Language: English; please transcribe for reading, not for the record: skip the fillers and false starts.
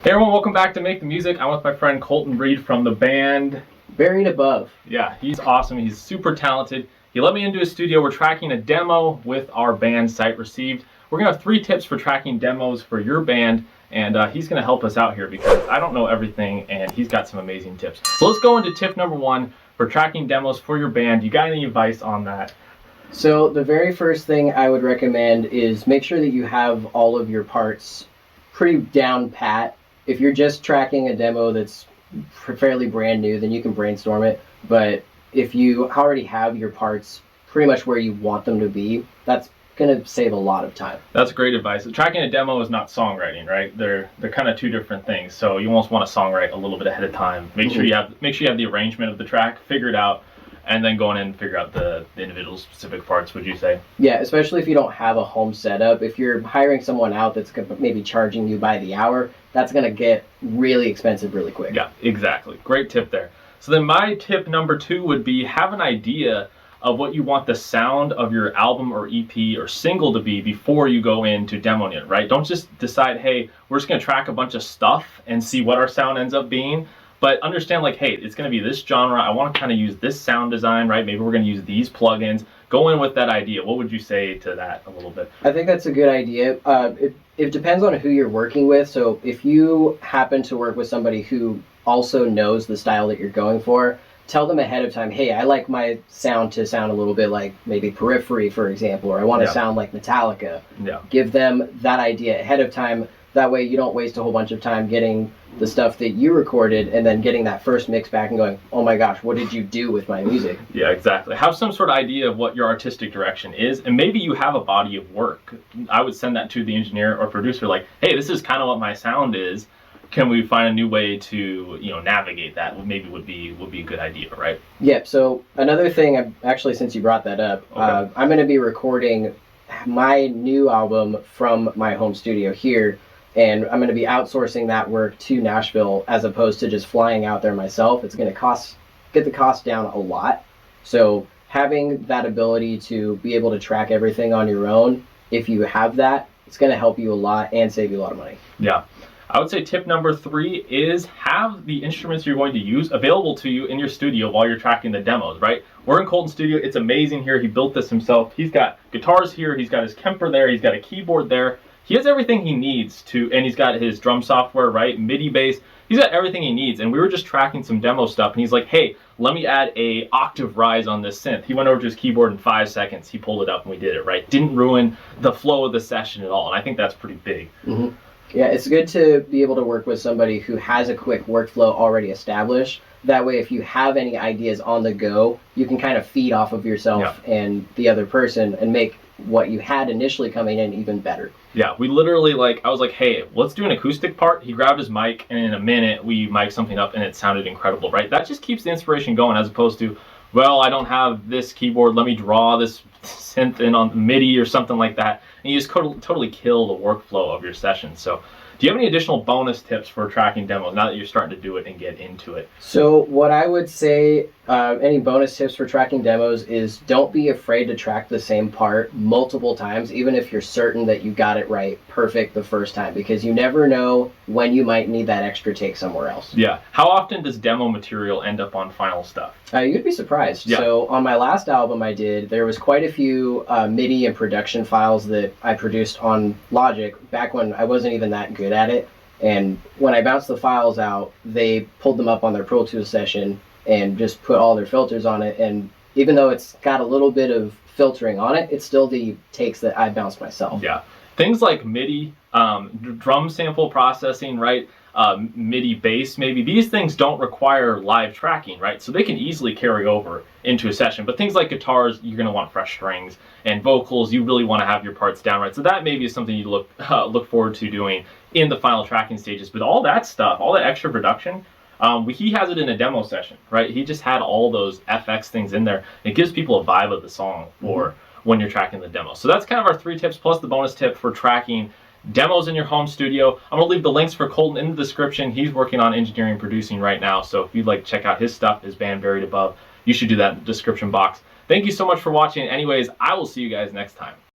Hey everyone, welcome back to Make the Music. I'm with my friend Colton Reed from the band Buried Above. Yeah, he's awesome. He's super talented. He let me into his studio. We're tracking a demo with our band Sight Received. We're gonna have 3 tips for tracking demos for your band, and he's gonna help us out here because I don't know everything and he's got some amazing tips. So let's go into tip number 1 for tracking demos for your band. You got any advice on that? So the very first thing I would recommend is make sure that you have all of your parts pretty down pat. If you're just tracking a demo that's fairly brand new, then you can brainstorm it. But if you already have your parts pretty much where you want them to be, that's going to save a lot of time. That's great advice. Tracking a demo is not songwriting, right? They're kind of 2 different things. So you almost want to songwrite a little bit ahead of time. Make sure you have the arrangement of the track figured out, and then going in and figure out the individual specific parts, would you say? Yeah, especially if you don't have a home setup. If you're hiring someone out that's maybe charging you by the hour, that's going to get really expensive really quick. Yeah, exactly. Great tip there. So then my tip number 2 would be have an idea of what you want the sound of your album or EP or single to be before you go into demoing it, right? Don't just decide, hey, we're just going to track a bunch of stuff and see what our sound ends up being. But understand, like, hey, it's going to be this genre. I want to kind of use this sound design, right? Maybe we're going to use these plugins. Go in with that idea. What would you say to that a little bit? I think that's a good idea. It depends on who you're working with. So if you happen to work with somebody who also knows the style that you're going for, tell them ahead of time, hey, I like my sound to sound a little bit like maybe Periphery, for example, or I want to sound like Metallica. Yeah. Give them that idea ahead of time. That way you don't waste a whole bunch of time getting the stuff that you recorded and then getting that first mix back and going, oh my gosh, what did you do with my music? Yeah, exactly. Have some sort of idea of what your artistic direction is, and maybe you have a body of work. I would send that to the engineer or producer, like, hey, this is kind of what my sound is. Can we find a new way to, navigate that? Maybe would be a good idea, right? Yep. So another thing, actually, since you brought that up, okay. I'm going to be recording my new album from my home studio here. And I'm going to be outsourcing that work to Nashville as opposed to just flying out there myself. It's going to get the cost down a lot. So having that ability to be able to track everything on your own, if you have that, it's going to help you a lot and save you a lot of money. Yeah. I would say tip number 3 is have the instruments you're going to use available to you in your studio while you're tracking the demos, right? We're in Colton's studio. It's amazing here. He built this himself. He's got guitars here. He's got his Kemper there. He's got a keyboard there. He has everything he needs and he's got his drum software, right? MIDI bass. He's got everything he needs. And we were just tracking some demo stuff, and he's like, hey, let me add a octave rise on this synth. He went over to his keyboard in 5 seconds. He pulled it up and we did it, right? Didn't ruin the flow of the session at all. And I think that's pretty big. Mm-hmm. Yeah, it's good to be able to work with somebody who has a quick workflow already established. That way, if you have any ideas on the go, you can kind of feed off of yourself and the other person and make what you had initially coming in even better. Yeah, we literally, I was like, hey, let's do an acoustic part. He grabbed his mic, and in a minute, we mic'd something up, and it sounded incredible, right? That just keeps the inspiration going, as opposed to, well, I don't have this keyboard, let me draw this synth in on MIDI or something like that. And you just totally kill the workflow of your session. So do you have any additional bonus tips for tracking demos now that you're starting to do it and get into it? So what I would say, any bonus tips for tracking demos is don't be afraid to track the same part multiple times, even if you're certain that you got it right perfect the first time, because you never know when you might need that extra take somewhere else. Yeah. How often does demo material end up on final stuff? You'd be surprised. Yeah. So on my last album I did, there was quite a few MIDI and production files that I produced on Logic back when I wasn't even that good at it. And when I bounced the files out, they pulled them up on their Pro Tools session and just put all their filters on it. And even though it's got a little bit of filtering on it, it's still the takes that I bounced myself. Yeah. Things like MIDI, drum sample processing, right? MIDI bass, maybe. These things don't require live tracking, right? So they can easily carry over into a session. But things like guitars, you're going to want fresh strings, and vocals, you really want to have your parts down, right? So that maybe is something you look forward to doing in the final tracking stages. But all that stuff, all that extra production, he has it in a demo session, right? He just had all those FX things in there. It gives people a vibe of the song for when you're tracking the demo. So that's kind of our 3 tips, plus the bonus tip for tracking demos in your home studio. I'm going to leave the links for Colton in the description. He's working on engineering and producing right now. So if you'd like to check out his stuff, his band Buried Above, you should do that in the description box. Thank you so much for watching. Anyways, I will see you guys next time.